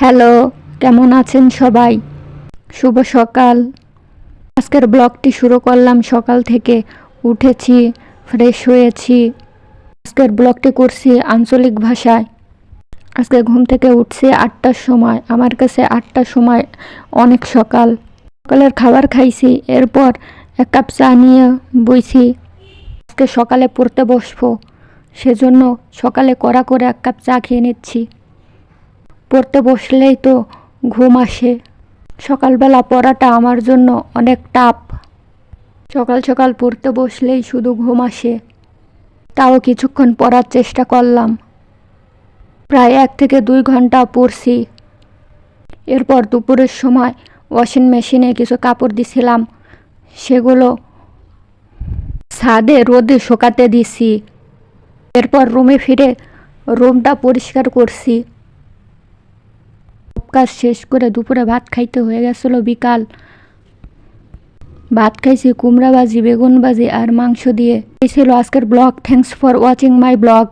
Hello, কেমন আছেন সবাই? শুভ সকাল। আজকের ব্লগটি শুরু করলাম সকাল থেকে। উঠেছি, ফ্রেশ হয়েছি। আজকের ব্লগটি করছি আঞ্চলিক ভাষায়। আজকে ঘুম থেকে উঠছি 8টার সময়। আমার কাছে 8টার সময় অনেক সকাল। সকালের খাবার খাইছি, এরপর এক কাপ চা নিয়ে বইছি। আজকে সকালে পড়তে বসবো, সেজন্য সকালে কড়া করে এক কাপ চা খেয়ে নিচ্ছি। পড়তে বসলেই তো ঘুম আসে। সকালবেলা পড়াটা আমার জন্য অনেক টাফ। সকাল সকাল পড়তে বসলেই শুধু ঘুম আসে। তাও কিছুক্ষণ পড়ার চেষ্টা করলাম। প্রায় 1 থেকে 2 ঘন্টা পড়ছি। এরপর দুপুরের সময় ওয়াশিং মেশিনে কিছু কাপড় দিছিলাম, সেগুলো ছাদে রোদে শুকাতে দিছি। এরপর রুমে ফিরে রুমটা পরিষ্কার করছি। কাজ শেষ করে দুপুরে ভাত খাইতে হয়ে গেছিলো বিকাল। ভাত খাইছি কুমড়া ভাজি, বেগুন ভাজি আর মাংস দিয়ে। এই ছিল আজকের blog. Thanks for watching my blog.